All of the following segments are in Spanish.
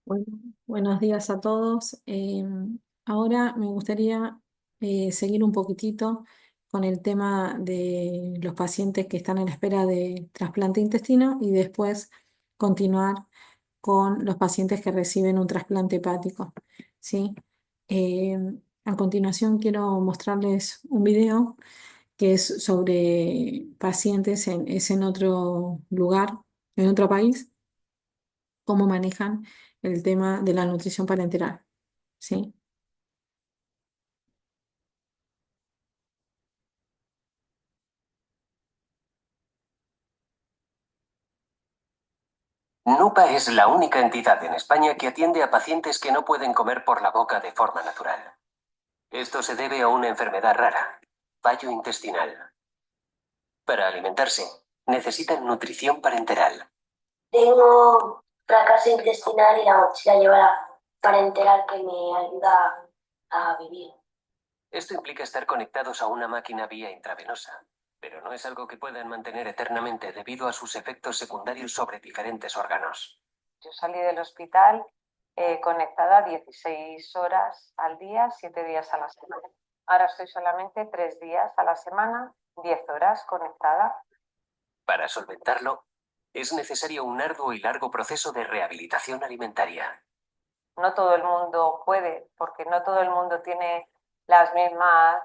Bueno, buenos días a todos. Ahora me gustaría seguir un poquitito con el tema de los pacientes que están en espera de trasplante intestino y después continuar con los pacientes que reciben un trasplante hepático. ¿Sí? Eh, a continuación quiero mostrarles un video que es sobre pacientes es en otro lugar, en otro país, cómo manejan el tema de la nutrición parenteral, ¿sí? NUPA es la única entidad en España que atiende a pacientes que no pueden comer por la boca de forma natural. Esto se debe a una enfermedad rara, fallo intestinal. Para alimentarse, necesitan nutrición parenteral. Tengo fracaso intestinal y la mochila lleva la parenteral que me ayuda a vivir. Esto implica estar conectados a una máquina vía intravenosa, pero no es algo que puedan mantener eternamente debido a sus efectos secundarios sobre diferentes órganos. Yo salí del hospital conectada 16 horas al día, 7 días a la semana. Ahora estoy solamente 3 días a la semana, 10 horas conectada. Para solventarlo, es necesario un arduo y largo proceso de rehabilitación alimentaria. No todo el mundo puede, porque no todo el mundo tiene las mismas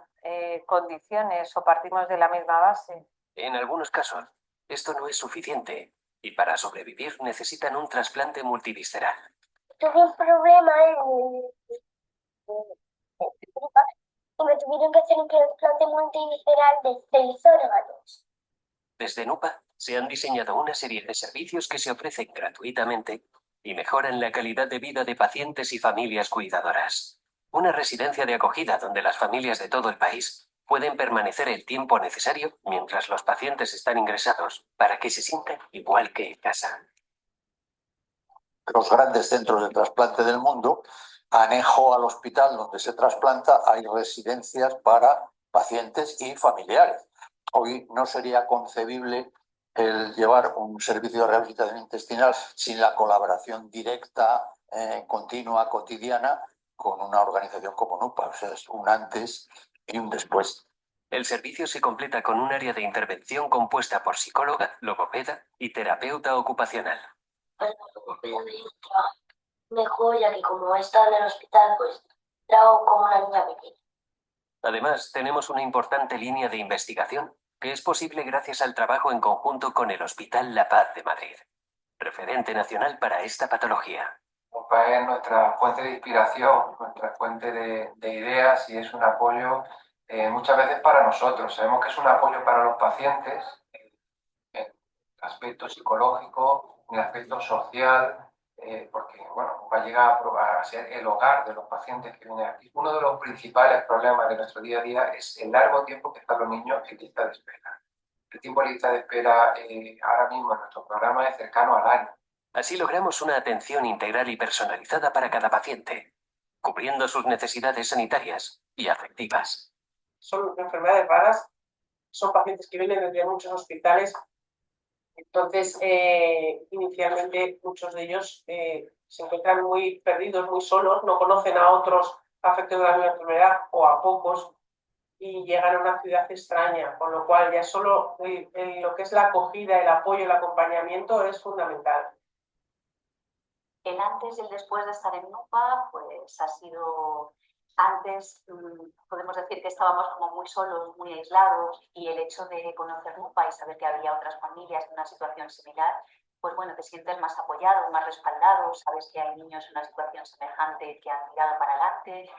condiciones o partimos de la misma base. En algunos casos, esto no es suficiente y para sobrevivir necesitan un trasplante multivisceral. Tuve un problema y me tuvieron que hacer un trasplante multivisceral de 6 órganos. Desde NUPA se han diseñado una serie de servicios que se ofrecen gratuitamente y mejoran la calidad de vida de pacientes y familias cuidadoras. Una residencia de acogida donde las familias de todo el país pueden permanecer el tiempo necesario mientras los pacientes están ingresados para que se sientan igual que en casa. Los grandes centros de trasplante del mundo, anejo al hospital donde se trasplanta, hay residencias para pacientes y familiares. Hoy no sería concebible el llevar un servicio de rehabilitación intestinal sin la colaboración directa, continua, cotidiana, con una organización como NUPA. O sea, es un antes y un después. El servicio se completa con un área de intervención compuesta por psicóloga, logopeda y terapeuta ocupacional. Pues la me trabajo mejor, ya que como he estado en el hospital, pues trabajo como una niña pequeña. Además, tenemos una importante línea de investigación que es posible gracias al trabajo en conjunto con el Hospital La Paz de Madrid, referente nacional para esta patología. NUPA es nuestra fuente de inspiración, nuestra fuente de ideas y es un apoyo muchas veces para nosotros. Sabemos que es un apoyo para los pacientes en el aspecto psicológico, en el aspecto social, porque bueno, va a llegar a ser el hogar de los pacientes que vienen aquí. Uno de los principales problemas de nuestro día a día es el largo tiempo que están los niños en lista de espera. El tiempo de lista de espera ahora mismo en nuestro programa es cercano al año. Así logramos una atención integral y personalizada para cada paciente, cubriendo sus necesidades sanitarias y afectivas. Son enfermedades raras, son pacientes que vienen desde muchos hospitales. Entonces, inicialmente muchos de ellos se encuentran muy perdidos, muy solos, no conocen a otros afectados de la misma enfermedad o a pocos y llegan a una ciudad extraña, con lo cual ya solo lo que es la acogida, el apoyo, el acompañamiento es fundamental. El antes y el después de estar en NUPA, pues ha sido... Antes podemos decir que estábamos como muy solos, muy aislados, y el hecho de conocer NUPA y saber que había otras familias en una situación similar, pues bueno, te sientes más apoyado, más respaldado, sabes que hay niños en una situación semejante que han tirado para adelante,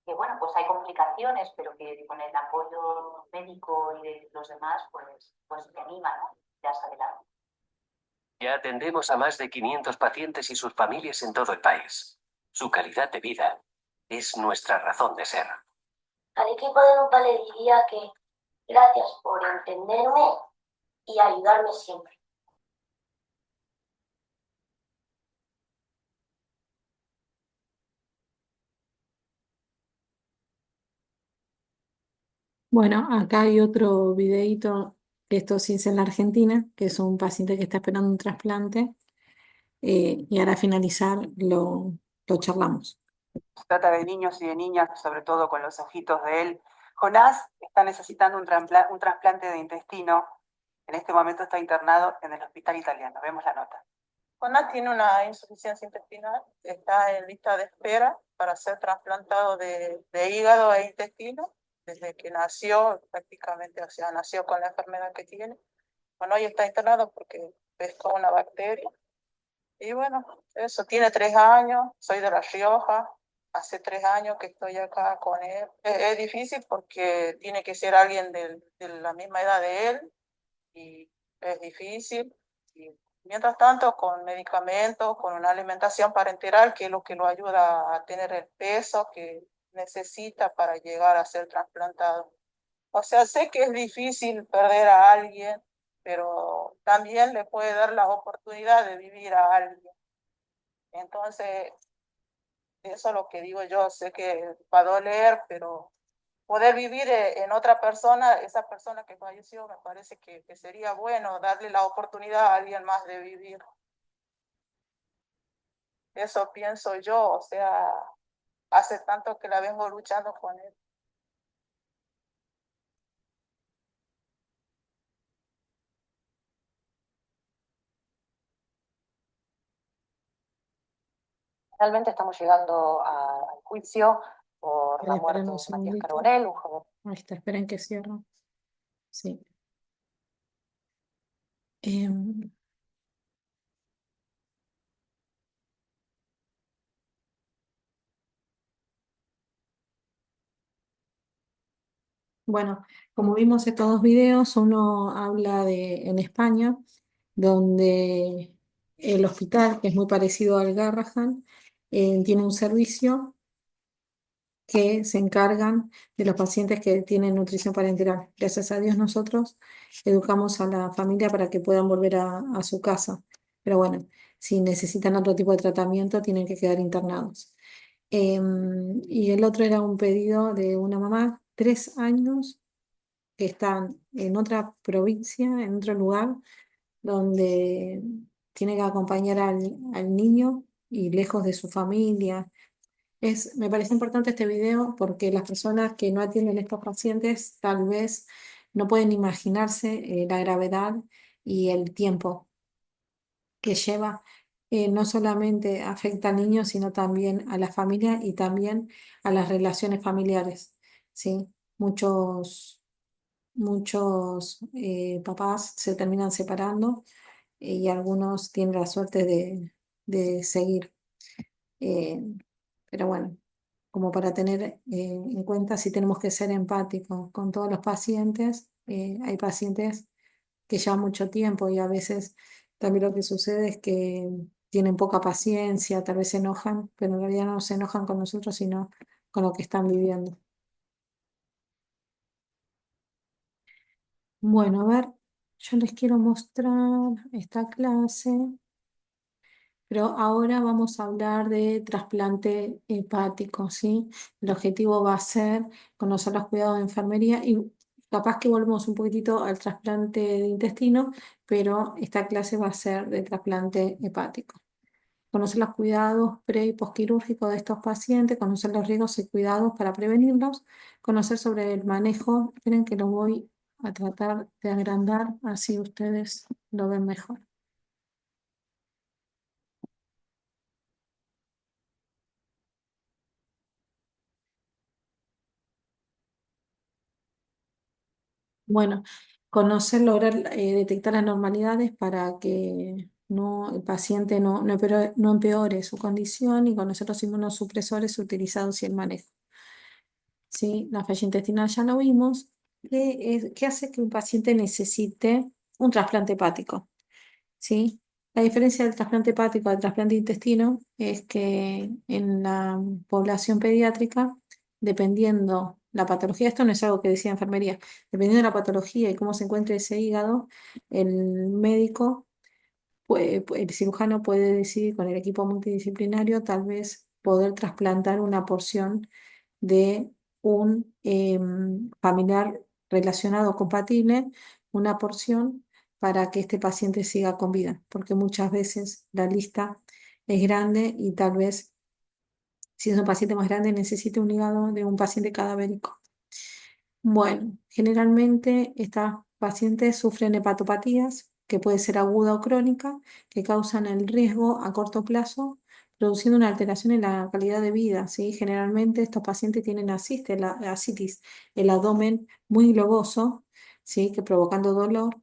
que bueno, pues hay complicaciones, pero que con el apoyo médico y de los demás, pues te anima, ¿no? Ya hasta adelante. Ya atendemos a más de 500 pacientes y sus familias en todo el país. Su calidad de vida es nuestra razón de ser. Al equipo de NUPA le diría que gracias por entenderme y ayudarme siempre. Bueno, acá hay otro videíto, que esto sí es en la Argentina, que es un paciente que está esperando un trasplante. y ahora finalizar lo charlamos. Se trata de niños y de niñas, sobre todo con los ojitos de él. Jonás está necesitando un trasplante de intestino. En este momento está internado en el hospital italiano. Vemos la nota. Jonás tiene una insuficiencia intestinal, está en lista de espera para ser trasplantado de hígado e intestino desde que nació, prácticamente, o sea, nació con la enfermedad que tiene. Bueno, hoy está internado porque pescó una bacteria. Y bueno, eso, tiene 3 años, soy de La Rioja, hace 3 años que estoy acá con él. Es difícil porque tiene que ser alguien de la misma edad de él y es difícil. Y mientras tanto, con medicamentos, con una alimentación parenteral, que es lo que lo ayuda a tener el peso que necesita para llegar a ser trasplantado. O sea, sé que es difícil perder a alguien, pero también le puede dar la oportunidad de vivir a alguien. Entonces, eso es lo que digo yo, sé que va a doler, pero poder vivir en otra persona, esa persona que falleció, me parece que sería bueno darle la oportunidad a alguien más de vivir. Eso pienso yo, o sea, hace tanto que la vengo luchando con él. Finalmente estamos llegando al juicio por la Esperen muerte un de Matías segundito. Carbonell, un joven. Ahí está, esperen que cierro. Sí. Em, Bueno, como vimos estos dos videos, uno habla en España, donde el hospital, que es muy parecido al Garrahan, tiene un servicio que se encargan de los pacientes que tienen nutrición parenteral. Gracias a Dios nosotros educamos a la familia para que puedan volver a su casa. Pero bueno, si necesitan otro tipo de tratamiento, tienen que quedar internados. Y el otro era un pedido de una mamá, 3 años, que están en otra provincia, en otro lugar, donde tiene que acompañar al niño y lejos de su familia. Me parece importante este video porque las personas que no atienden a estos pacientes tal vez no pueden imaginarse la gravedad y el tiempo que lleva. No solamente afecta al niño, sino también a la familia y también a las relaciones familiares, ¿sí? Muchos papás se terminan separando y algunos tienen la suerte de seguir. Eh, pero bueno, como para tener en cuenta si tenemos que ser empáticos con todos los pacientes. Hay pacientes que llevan mucho tiempo y a veces también lo que sucede es que tienen poca paciencia, tal vez se enojan, pero en realidad no se enojan con nosotros, sino con lo que están viviendo. Bueno, a ver, yo les quiero mostrar esta clase. Pero ahora vamos a hablar de trasplante hepático, ¿sí? El objetivo va a ser conocer los cuidados de enfermería y capaz que volvemos un poquitito al trasplante de intestino, pero esta clase va a ser de trasplante hepático. Conocer los cuidados pre y posquirúrgicos de estos pacientes, conocer los riesgos y cuidados para prevenirlos, conocer sobre el manejo. Esperen que lo voy a tratar de agrandar, así ustedes lo ven mejor. Bueno, lograr detectar anormalidades para que el paciente no empeore su condición y conocer los inmunosupresores utilizados y el manejo. ¿Sí? La falla intestinal ya lo vimos. ¿Qué hace que un paciente necesite un trasplante hepático? ¿Sí? La diferencia del trasplante hepático al trasplante de intestino es que en la población pediátrica, dependiendo la patología, esto no es algo que decía enfermería, dependiendo de la patología y cómo se encuentre ese hígado, el médico, el cirujano puede decidir con el equipo multidisciplinario tal vez poder trasplantar una porción de un familiar relacionado compatible, una porción para que este paciente siga con vida, porque muchas veces la lista es grande y tal vez si es un paciente más grande necesite un hígado de un paciente cadavérico. Bueno, generalmente estas pacientes sufren hepatopatías, que puede ser aguda o crónica, que causan el riesgo a corto plazo, produciendo una alteración en la calidad de vida, ¿sí? Generalmente estos pacientes tienen ascitis, el abdomen muy globoso, ¿sí? Que provocando dolor.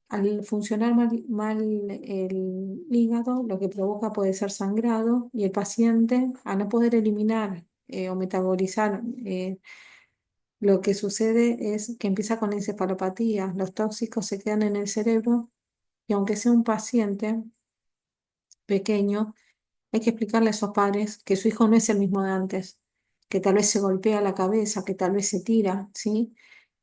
Al funcionar mal el hígado, lo que provoca puede ser sangrado y el paciente, a no poder eliminar o metabolizar, lo que sucede es que empieza con encefalopatía, los tóxicos se quedan en el cerebro y aunque sea un paciente pequeño, hay que explicarle a esos padres que su hijo no es el mismo de antes, que tal vez se golpea la cabeza, que tal vez se tira, ¿sí?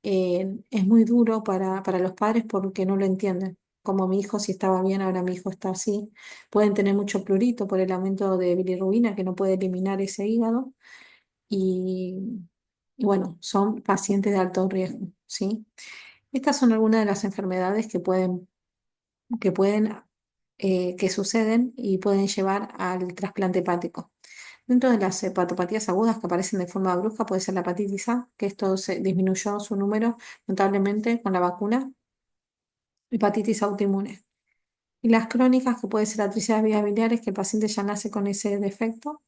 Es muy duro para los padres porque no lo entienden. Como mi hijo, si estaba bien, ahora mi hijo está así. Pueden tener mucho prurito por el aumento de bilirrubina que no puede eliminar ese hígado. Y, y bueno, son pacientes de alto riesgo, ¿sí? Estas son algunas de las enfermedades que suceden y pueden llevar al trasplante hepático. Dentro de las hepatopatías agudas que aparecen de forma brusca puede ser la hepatitis A, que esto se disminuyó su número notablemente con la vacuna, hepatitis autoinmune. Y las crónicas, que puede ser atricia de vías biliares, que el paciente ya nace con ese defecto,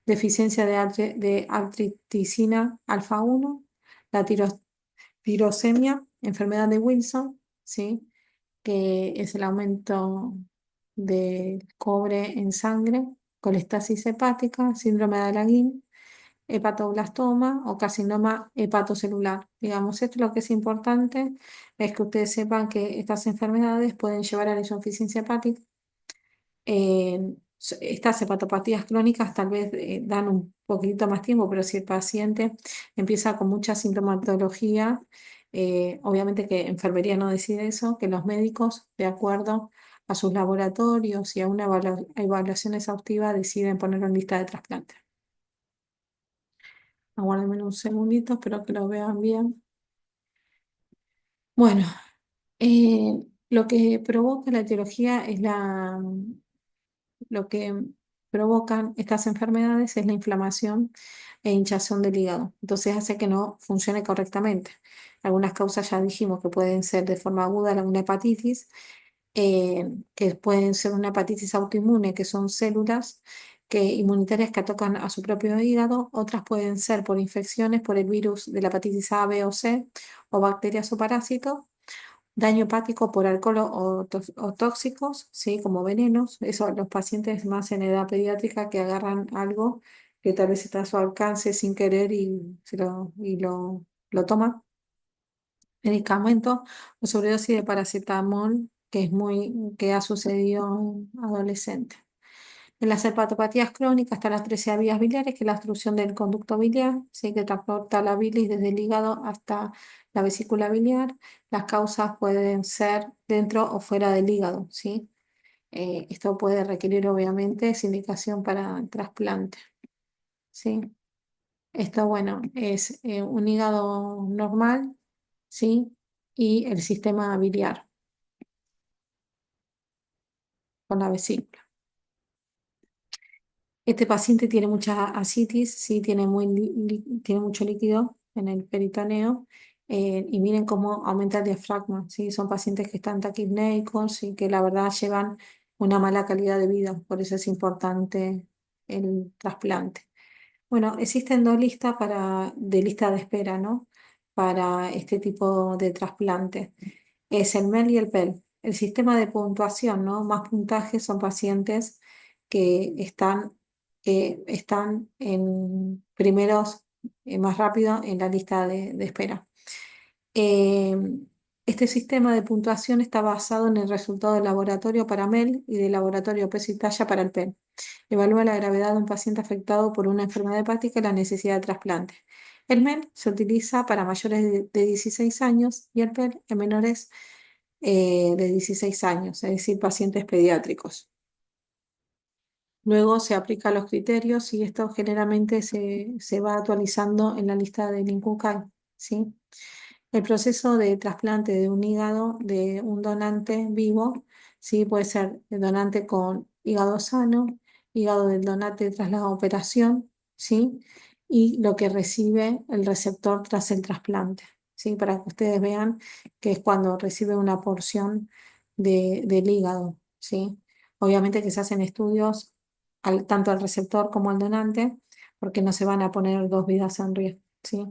deficiencia de antriticina alfa 1, la tirosemia, enfermedad de Wilson, ¿sí? Que es el aumento del cobre en sangre, colestasis hepática, síndrome de Alaguín, hepatoblastoma o carcinoma hepatocelular. Digamos, esto lo que es importante es que ustedes sepan que estas enfermedades pueden llevar a la insuficiencia hepática. Estas hepatopatías crónicas tal vez dan un poquito más tiempo, pero si el paciente empieza con mucha sintomatología, obviamente que enfermería no decide eso, que los médicos, de acuerdo a sus laboratorios y a una evaluación exhaustiva, deciden ponerlo en lista de trasplante. Aguárdenme un segundito, espero que lo vean bien. Bueno, lo que provoca la etiología es lo que provocan estas enfermedades es la inflamación e hinchazón del hígado. Entonces hace que no funcione correctamente. Algunas causas ya dijimos que pueden ser de forma aguda una hepatitis, que pueden ser una hepatitis autoinmune, que son células inmunitarias que atacan a su propio hígado. Otras pueden ser por infecciones por el virus de la hepatitis A, B o C, o bacterias o parásitos. Daño hepático por alcohol o tóxicos, ¿sí? Como venenos. Eso, los pacientes más en edad pediátrica que agarran algo que tal vez está a su alcance sin querer y lo toman. Medicamento o sobredosis de paracetamol, que ha sucedido en adolescentes. En las hepatopatías crónicas están las 13 vías biliares, que es la obstrucción del conducto biliar, ¿sí? Que transporta la bilis desde el hígado hasta la vesícula biliar. Las causas pueden ser dentro o fuera del hígado, ¿sí? Esto puede requerir obviamente indicación para trasplante, ¿sí? Esto, bueno, es un hígado normal, ¿sí? Y el sistema biliar con la vesícula. Este paciente tiene mucha ascitis, sí, tiene mucho líquido en el peritoneo, y miren cómo aumenta el diafragma, ¿sí? Son pacientes que están taquipnéicos y que la verdad llevan una mala calidad de vida, por eso es importante el trasplante. Bueno, existen dos listas de lista de espera, ¿no? Para este tipo de trasplante. Es el MEL y el PEL. El sistema de puntuación, ¿no? Más puntajes son pacientes que están en primeros, más rápido en la lista de espera. Eh, este sistema de puntuación está basado en el resultado del laboratorio para MEL y del laboratorio peso y talla para el PEL. Evalúa la gravedad de un paciente afectado por una enfermedad hepática y la necesidad de trasplante. El MEL se utiliza para mayores de 16 años y el PEL en menores de 16 años, es decir, pacientes pediátricos. Luego se aplican los criterios y esto generalmente se va actualizando en la lista del INCUCAI, ¿sí? El proceso de trasplante de un hígado de un donante vivo, ¿sí? Puede ser el donante con hígado sano, hígado del donante tras la operación, ¿sí? Y lo que recibe el receptor tras el trasplante, ¿sí? Para que ustedes vean que es cuando recibe una porción del hígado, ¿sí? Obviamente que se hacen estudios tanto al receptor como al donante, porque no se van a poner dos vidas en riesgo, ¿sí?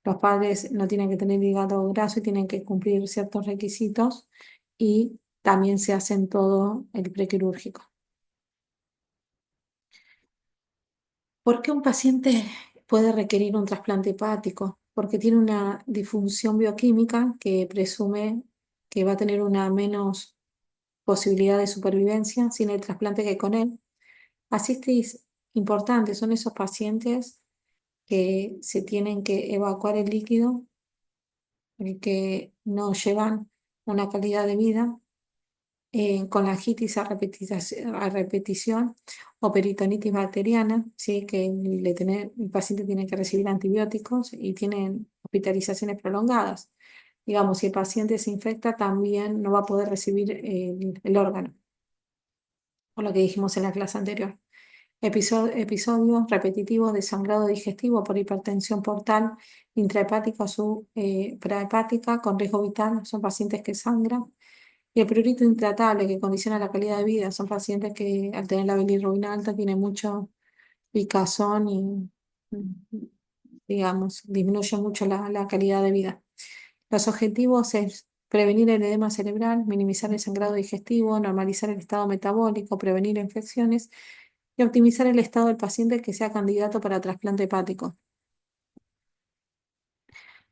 Los padres no tienen que tener hígado graso y tienen que cumplir ciertos requisitos y también se hacen todo el prequirúrgico. ¿Por qué un paciente puede requerir un trasplante hepático? Porque tiene una disfunción bioquímica que presume que va a tener una menos posibilidad de supervivencia sin el trasplante que con él. Así que es importante, son esos pacientes que se tienen que evacuar el líquido que no llevan una calidad de vida con laringitis a repetición o peritonitis bacteriana, ¿sí? Que el paciente tiene que recibir antibióticos y tienen hospitalizaciones prolongadas. Digamos, si el paciente se infecta, también no va a poder recibir el órgano, por lo que dijimos en la clase anterior. Episodios repetitivos de sangrado digestivo por hipertensión portal intrahepática o suprahepática con riesgo vital, son pacientes que sangran. Y el prurito intratable que condiciona la calidad de vida, son pacientes que al tener la bilirrubina alta tienen mucho picazón y, digamos, disminuye mucho la calidad de vida. Los objetivos es prevenir el edema cerebral, minimizar el sangrado digestivo, normalizar el estado metabólico, prevenir infecciones y optimizar el estado del paciente que sea candidato para trasplante hepático.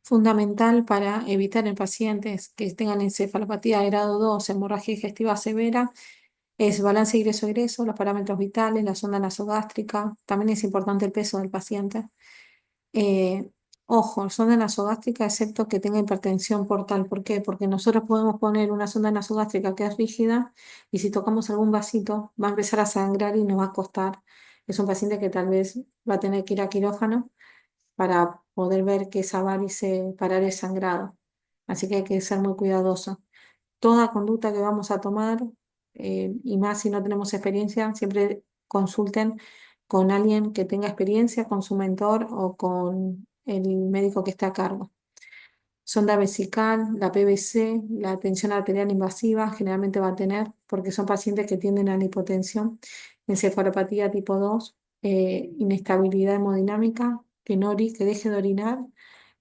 Fundamental para evitar en pacientes que tengan encefalopatía de grado 2, hemorragia digestiva severa, es balance ingreso-egreso, los parámetros vitales, la sonda nasogástrica, también es importante el peso del paciente. Eh, Ojo, sonda nasogástrica excepto que tenga hipertensión portal. ¿Por qué? Porque nosotros podemos poner una sonda nasogástrica que es rígida y si tocamos algún vasito va a empezar a sangrar y nos va a costar. Es un paciente que tal vez va a tener que ir a quirófano para poder ver que esa varice parar el sangrado. Así que hay que ser muy cuidadoso. Toda conducta que vamos a tomar, y más si no tenemos experiencia, siempre consulten con alguien que tenga experiencia, con su mentor o con el médico que esté a cargo. Sonda vesical, la PVC, la tensión arterial invasiva, generalmente va a tener, porque son pacientes que tienden a la hipotensión, encefalopatía tipo 2, inestabilidad hemodinámica, que deje de orinar,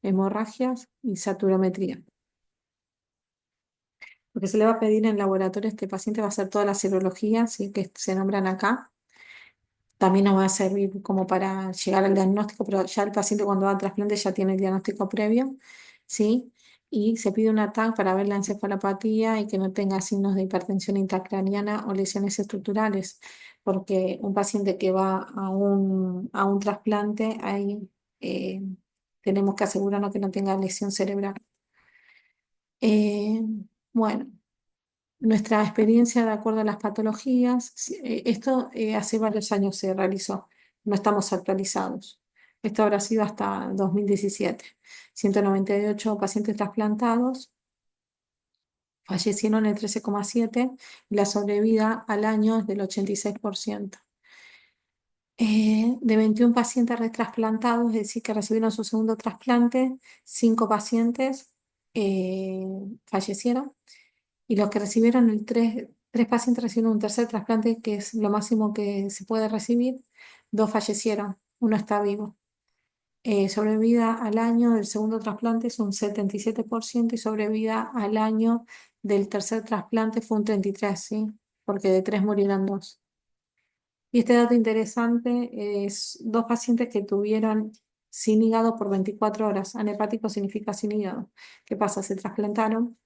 hemorragias y saturometría. Lo que se le va a pedir en laboratorio a este paciente va a ser todas las serologías, ¿sí? Que se nombran acá. También nos va a servir como para llegar al diagnóstico, pero ya el paciente cuando va al trasplante ya tiene el diagnóstico previo, ¿sí? Y se pide una TAC para ver la encefalopatía y que no tenga signos de hipertensión intracraniana o lesiones estructurales, porque un paciente que va a un trasplante, ahí tenemos que asegurarnos que no tenga lesión cerebral. Eh, bueno. Nuestra experiencia de acuerdo a las patologías, esto hace varios años se realizó, no estamos actualizados. Esto habrá sido hasta 2017. 198 pacientes trasplantados fallecieron el 13,7% y la sobrevida al año es del 86%. De 21 pacientes retrasplantados, es decir, que recibieron su segundo trasplante, 5 pacientes fallecieron. Y los que recibieron tres pacientes recibieron un tercer trasplante, que es lo máximo que se puede recibir. 2 fallecieron, uno está vivo. Sobrevida al año del segundo trasplante es un 77% y sobrevida al año del tercer trasplante fue un 33%, ¿sí? Porque de 3 murieron 2. Y este dato interesante es 2 pacientes que tuvieron sin hígado por 24 horas. Anhepático significa sin hígado. ¿Qué pasa? Se trasplantaron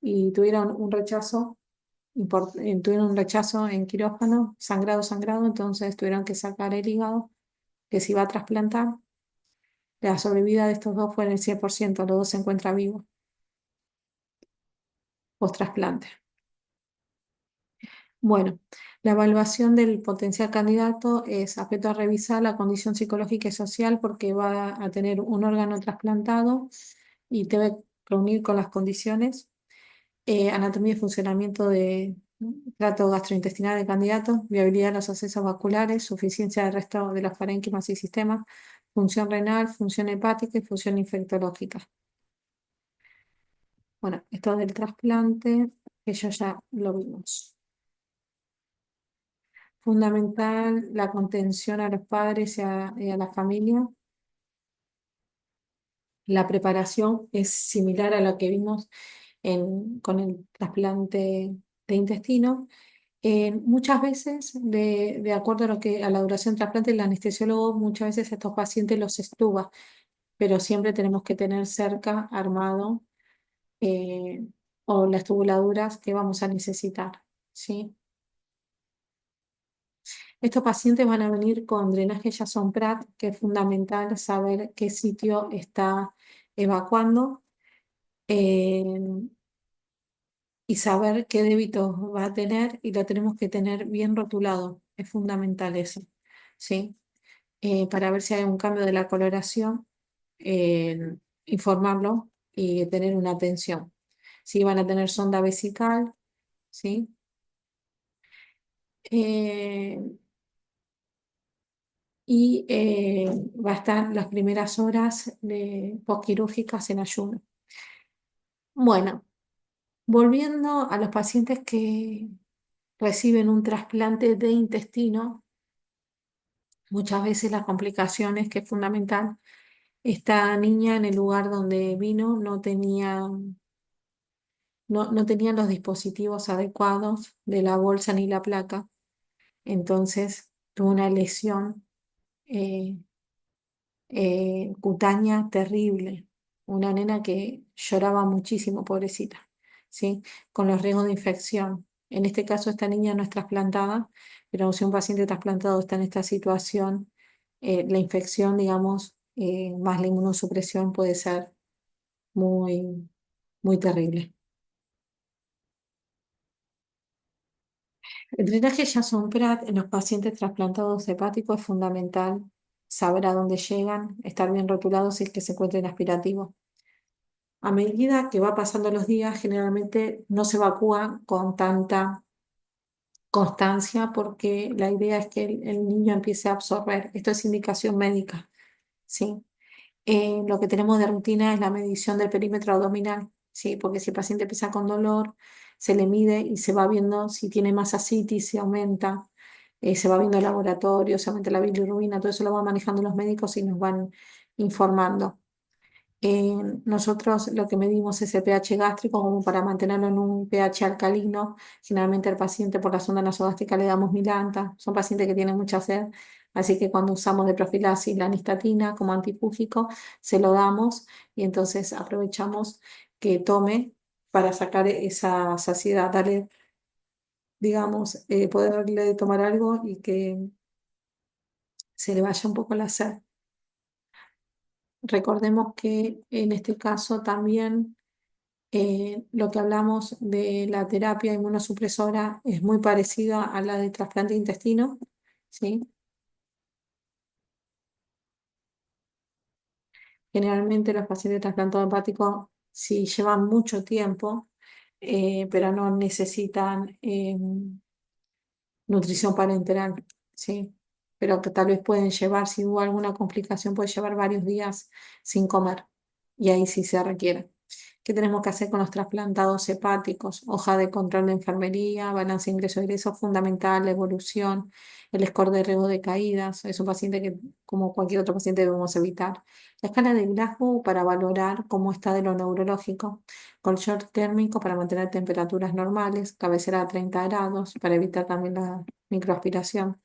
y tuvieron un rechazo tuvieron un rechazo en quirófano, sangrado, entonces tuvieron que sacar el hígado que se iba a trasplantar. La sobrevida de estos dos fue en el 100%, los dos se encuentran vivos post trasplante. Bueno, la evaluación del potencial candidato es afecto a revisar la condición psicológica y social porque va a tener un órgano trasplantado y debe reunir con las condiciones, anatomía y funcionamiento de trato gastrointestinal del candidato, viabilidad de los accesos vasculares, suficiencia del resto de los parénquimas y sistemas, función renal, función hepática y función infectológica. Bueno, esto del trasplante, eso ya lo vimos. Fundamental la contención a los padres y a la familia. La preparación es similar a lo que vimos con el trasplante de intestino. Muchas veces, de acuerdo a la duración del trasplante, el anestesiólogo muchas veces a estos pacientes los estuba, pero siempre tenemos que tener cerca armado o las tubuladuras que vamos a necesitar, ¿sí? Estos pacientes van a venir con drenaje Jason-Pratt, que es fundamental saber qué sitio está evacuando y saber qué débitos va a tener, y lo tenemos que tener bien rotulado. Es fundamental eso, ¿sí? Para ver si hay un cambio de la coloración, informarlo y tener una atención. Si van a tener sonda vesical, ¿sí? Va a estar las primeras horas postquirúrgicas en ayuno. Bueno, volviendo a los pacientes que reciben un trasplante de intestino, muchas veces las complicaciones, que es fundamental, esta niña en el lugar donde vino no tenía los dispositivos adecuados de la bolsa ni la placa, entonces tuvo una lesión eh, cutánea terrible, una nena que lloraba muchísimo, pobrecita, ¿sí? Con los riesgos de infección. En este caso, esta niña no es trasplantada, pero si un paciente trasplantado está en esta situación, la infección, digamos, más la inmunosupresión puede ser muy, muy terrible. El drenaje Jason-Pratt en los pacientes trasplantados hepáticos es fundamental saber a dónde llegan, estar bien rotulados si es que se encuentran aspirativos. A medida que va pasando los días, generalmente no se evacúa con tanta constancia porque la idea es que el niño empiece a absorber. Esto es indicación médica, ¿sí? Lo que tenemos de rutina es la medición del perímetro abdominal, ¿sí? Porque si el paciente empieza con dolor, se le mide y se va viendo si tiene masa citis, si aumenta, se va viendo el laboratorio, se aumenta la bilirrubina, todo eso lo van manejando los médicos y nos van informando. Nosotros lo que medimos es el pH gástrico como para mantenerlo en un pH alcalino. Generalmente al paciente por la sonda nasogástrica le damos milanta. Son pacientes que tienen mucha sed, así que cuando usamos de profilaxis la nistatina como antipúgico, se lo damos y entonces aprovechamos que tome para sacar esa saciedad, darle, digamos, poderle tomar algo y que se le vaya un poco la sed. Recordemos que en este caso también lo que hablamos de la terapia inmunosupresora es muy parecida a la de trasplante de intestino, ¿sí? Generalmente los pacientes de trasplantado hepático sí llevan mucho tiempo, pero no necesitan nutrición parenteral, ¿sí? Pero que tal vez pueden llevar, si hubo alguna complicación, puede llevar varios días sin comer y ahí sí se requiere. ¿Qué tenemos que hacer con los trasplantados hepáticos? Hoja de control de enfermería, balance ingreso-egreso fundamental, la evolución, el score de riesgo de caídas. Es un paciente que, como cualquier otro paciente, debemos evitar. La escala de Glasgow para valorar cómo está de lo neurológico. Colchón térmico para mantener temperaturas normales. Cabecera a 30 grados para evitar también la microaspiración.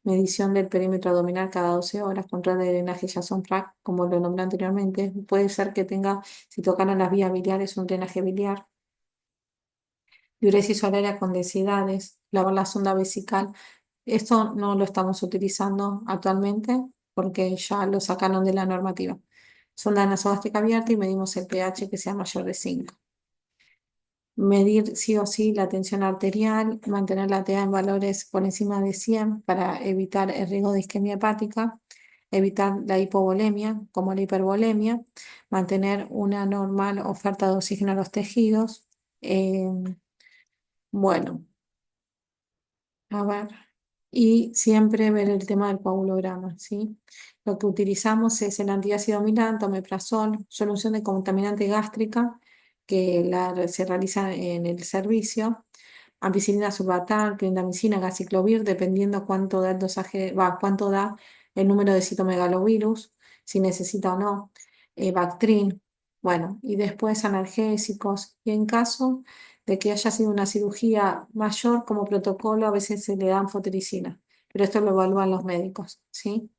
Medición del perímetro abdominal cada 12 horas, control de drenaje Jason-Pratt, como lo nombré anteriormente. Puede ser que tenga, si tocaron las vías biliares, un drenaje biliar. Diuresis horaria con densidades, lavar la sonda vesical. Esto no lo estamos utilizando actualmente porque ya lo sacaron de la normativa. Sonda nasogástrica abierta y medimos el pH que sea mayor de 5. Medir sí o sí la tensión arterial, mantener la TA en valores por encima de 100 para evitar el riesgo de isquemia hepática. evitar la hipovolemia como la hipervolemia, mantener una normal oferta de oxígeno a los tejidos. Bueno, a ver, y siempre ver el tema del coagulograma, ¿sí? Lo que utilizamos es el antiácido milanta, omeprazol, solución de contaminante gástrica que se realiza en el servicio, ampicilina surbatal, clindamicina, gaciclovir, dependiendo cuánto da el dosaje, cuánto da el número de citomegalovirus, si necesita o no, Bactrim, bueno, y después analgésicos, y en caso de que haya sido una cirugía mayor, como protocolo, a veces se le dan fotericina, pero esto lo evalúan los médicos, ¿sí?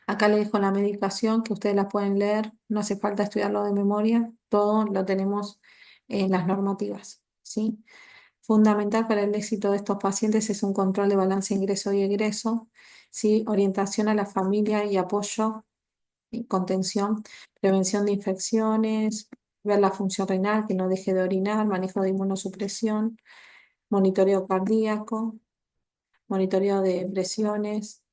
Acá les dejo la medicación que ustedes la pueden leer, no hace falta estudiarlo de memoria, todo lo tenemos en las normativas, ¿sí? Fundamental para el éxito de estos pacientes es un control de balance ingreso y egreso, ¿sí? Orientación a la familia y apoyo y contención, prevención de infecciones, ver la función renal, que no deje de orinar, manejo de inmunosupresión, monitoreo cardíaco, monitoreo de presiones,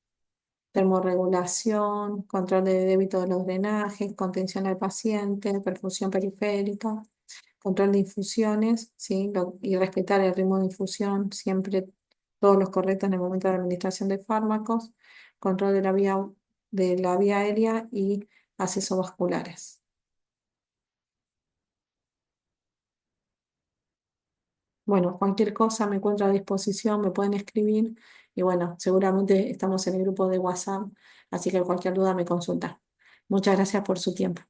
termorregulación, control de débito de los drenajes, contención al paciente, perfusión periférica, control de infusiones, ¿sí? Y respetar el ritmo de infusión, siempre todos los correctos en el momento de la administración de fármacos, control de la vía aérea y accesos vasculares. Bueno, cualquier cosa me encuentro a disposición, me pueden escribir y bueno, seguramente estamos en el grupo de WhatsApp, así que cualquier duda me consulta. Muchas gracias por su tiempo.